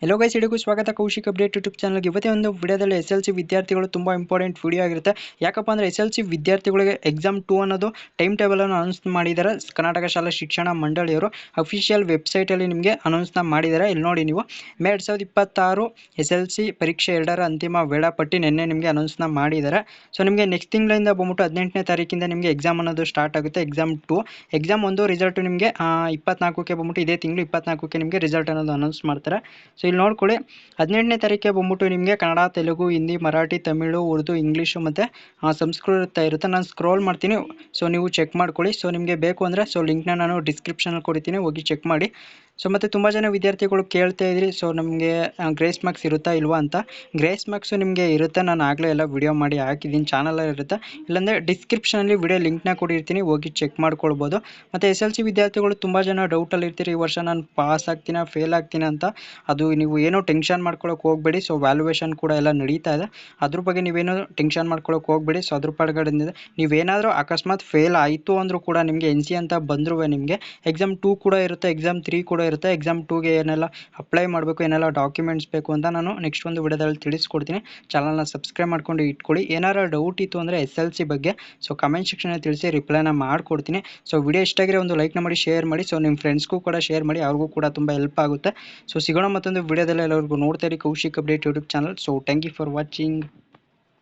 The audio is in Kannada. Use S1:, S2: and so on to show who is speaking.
S1: ಹೆಲೋ ಗೈಸ್, ಎಲ್ಲರಿಗೂ ಸ್ವಾಗತ ಕೌಶಿಕ್ ಅಪ್ಡೇಟ್ ಯೂಟ್ಯೂಬ್ ಚಾನಲ್ಗೆ. ಇವತ್ತೇ ಒಂದು ವಿಡಿಯೋದಲ್ಲಿ SLC ವಿದ್ಯಾರ್ಥಿಗಳು ತುಂಬ ಇಂಪಾರ್ಟೆಂಟ್ ವಿಡಿಯೋ ಆಗಿರುತ್ತೆ. ಯಾಕಪ್ಪ ಅಂದರೆ SLC ವಿದ್ಯಾರ್ಥಿಗಳಿಗೆ ಎಕ್ಸಾಮ್ 2 ಅನ್ನೋದು ಟೈಮ್ ಟೇಬಲನ್ನು ಅನೌನ್ಸ್ ಮಾಡಿದ್ದಾರೆ. ಕರ್ನಾಟಕ ಶಾಲಾ ಶಿಕ್ಷಣ ಮಂಡಳಿಯವರು ಅಫಿಷಿಯಲ್ ವೆಬ್ಸೈಟಲ್ಲಿ ನಿಮಗೆ ಅನೌನ್ಸ್ನ ಮಾಡಿದ್ದಾರೆ. ಇಲ್ಲಿ ನೋಡಿ, ನೀವು ಮೇ 2026 SLC ಪರೀಕ್ಷೆ 2ರ ಅಂತಿಮ ವೇಳಾಪಟ್ಟಿ ನಿನ್ನೆ ನಿಮಗೆ ಅನೌನ್ಸ್ನ ಮಾಡಿದ್ದಾರೆ. ಸೊ ನಿಮಗೆ ನೆಕ್ಸ್ಟ್ ತಿಂಗಳಿಂದ ಬಂದ್ಬಿಟ್ಟು 18ನೇ ತಾರೀಕಿಂದ ನಿಮಗೆ ಎಕ್ಸಾಮ್ ಅನ್ನೋದು ಸ್ಟಾರ್ಟ್ ಆಗುತ್ತೆ. ಎಕ್ಸಾಮ್ 2 ಎಕ್ಸಾಮ್ 1 ರಿಸಲ್ಟ್ ನಿಮಗೆ 24ಕ್ಕೆ ಬಂದ್ಬಿಟ್ಟು ಇದೇ ತಿಂಗಳು 24ಕ್ಕೆ ನಿಮಗೆ ರಿಸಲ್ಟ್ ಅನ್ನೋದು ಅನೌನ್ಸ್ ಮಾಡ್ತಾರೆ. ಸೊ ಇಲ್ಲಿ ನೋಡ್ಕೊಳ್ಳಿ, 18ನೇ ತಾರೀಕಿಗೆ ಬಂದ್ಬಿಟ್ಟು ನಿಮಗೆ ಕನ್ನಡ, ತೆಲುಗು, ಹಿಂದಿ, ಮರಾಠಿ, ತಮಿಳು, ಉರ್ದು, ಇಂಗ್ಲೀಷು ಮತ್ತು ಸಂಸ್ಕೃತ ಇರುತ್ತೆ. ನಾನು ಸ್ಕ್ರೋಲ್ ಮಾಡ್ತೀನಿ, ಸೊ ನೀವು ಚೆಕ್ ಮಾಡ್ಕೊಳ್ಳಿ. ಸೊ ನಿಮಗೆ ಬೇಕು ಅಂದರೆ ಲಿಂಕ್ನ ನಾನು ಡಿಸ್ಕ್ರಿಪ್ಷನಲ್ಲಿ ಕೊಡ್ತೀನಿ, ಹೋಗಿ ಚೆಕ್ ಮಾಡಿ. ಸೊ ಮತ್ತು ತುಂಬ ಜನ ವಿದ್ಯಾರ್ಥಿಗಳು ಕೇಳ್ತಾ ಇದ್ರಿ, ಸೊ ನಮಗೆ ಗ್ರೇಸ್ ಮಾರ್ಕ್ಸ್ ಇರುತ್ತಾ ಇಲ್ವಾ ಅಂತ. ಗ್ರೇಸ್ ಮಾರ್ಕ್ಸು ನಿಮಗೆ ಇರುತ್ತೆ, ನಾನು ಆಗಲೇ ಎಲ್ಲ ವಿಡಿಯೋ ಮಾಡಿ ಹಾಕಿದ್ದೀನಿ, ಚಾನಲಲ್ಲಿ ಇರುತ್ತೆ. ಇಲ್ಲಾಂದರೆ ಡಿಸ್ಕ್ರಿಪ್ಷನಲ್ಲಿ ವಿಡಿಯೋ ಲಿಂಕ್ನ ಕೊಟ್ಟಿರ್ತೀನಿ, ಹೋಗಿ ಚೆಕ್ ಮಾಡ್ಕೊಳ್ಬೋದು. ಮತ್ತು SLC ವಿದ್ಯಾರ್ಥಿಗಳು ತುಂಬ ಜನ ಡೌಟಲ್ಲಿ ಇರ್ತೀರಿ, ಈ ವರ್ಷ ನಾನು ಪಾಸ್ ಆಗ್ತೀನ ಫೇಲ್ ಆಗ್ತೀನಿ ಅಂತ. ಅದು ನೀವು ಏನೋ ಟೆನ್ಷನ್ ಮಾಡ್ಕೊಳ್ಳೋಕೆ ಹೋಗಬೇಡಿ. ಸೊ ವ್ಯಾಲ್ಯೂಯೇಷನ್ ಕೂಡ ಎಲ್ಲ ನಡೀತಾ ಇದೆ, ಅದ್ರ ಬಗ್ಗೆ ನೀವೇನೋ ಟೆನ್ಷನ್ ಮಾಡ್ಕೊಳ್ಳೋಕೆ ಹೋಗಬೇಡಿ. ಸೊ ಅದ್ರ ಪಡಗಡೆ ನೀವೇನಾದರೂ ಅಕಸ್ಮಾತ್ ಫೇಲ್ ಆಯಿತು ಅಂದರೂ ಕೂಡ ನಿಮಗೆ NC ಅಂತ ಬಂದರೂ ನಿಮಗೆ ಎಕ್ಸಾಮ್ 2 ಕೂಡ ಇರುತ್ತೆ, ಎಕ್ಸಾಮ್ 3 ಕೂಡ ಇರುತ್ತೆ. ಎಕ್ಸಾಮ್ 2ಗೆ ಏನೆಲ್ಲ ಅಪ್ಲೈ ಮಾಡಬೇಕು, ಏನೆಲ್ಲ ಡಾಕ್ಯುಮೆಂಟ್ಸ್ ಬೇಕು ಅಂತ ನಾನು ನೆಕ್ಸ್ಟ್ ಒಂದು ವಿಡಿಯೋದಲ್ಲಿ ತಿಳಿಸ್ಕೊಡ್ತೀನಿ. ಚಾನಲ್ನ ಸಬ್ಸ್ಕ್ರೈಬ್ ಮಾಡ್ಕೊಂಡು ಇಟ್ಕೊಳ್ಳಿ. ಏನಾರು ಡೌಟ್ ಇತ್ತು ಅಂದರೆ SLC ಬಗ್ಗೆ ಸೊ ಕಮೆಂಟ್ ಸೆಕ್ಷನಲ್ಲಿ ತಿಳಿಸಿ, ರಿಪ್ಲೈನ ಮಾಡಿಕೊಡ್ತೀನಿ. ಸೊ ವಿಡಿಯೋ ಇಷ್ಟ ಆಗಿರೋ ಒಂದು ಲೈಕ್ನ ಮಾಡಿ, ಶೇರ್ ಮಾಡಿ. ಸೊ ನಿಮ್ಮ ಫ್ರೆಂಡ್ಸ್ಗೂ ಕೂಡ ಶೇರ್ ಮಾಡಿ, ಅವ್ರಿಗೂ ಕೂಡ ತುಂಬ ಹೆಲ್ಪ್ ಆಗುತ್ತೆ. ಸೊ ಸಿಗೋಣ ಮತ್ತೊಂದು ವಿಡಿಯೋದಲ್ಲಿ. ಎಲ್ಲರಿಗೂ ನೋಡ್ತಾ ಇರಿ Kaushik update YouTube channel. So thank you for watching.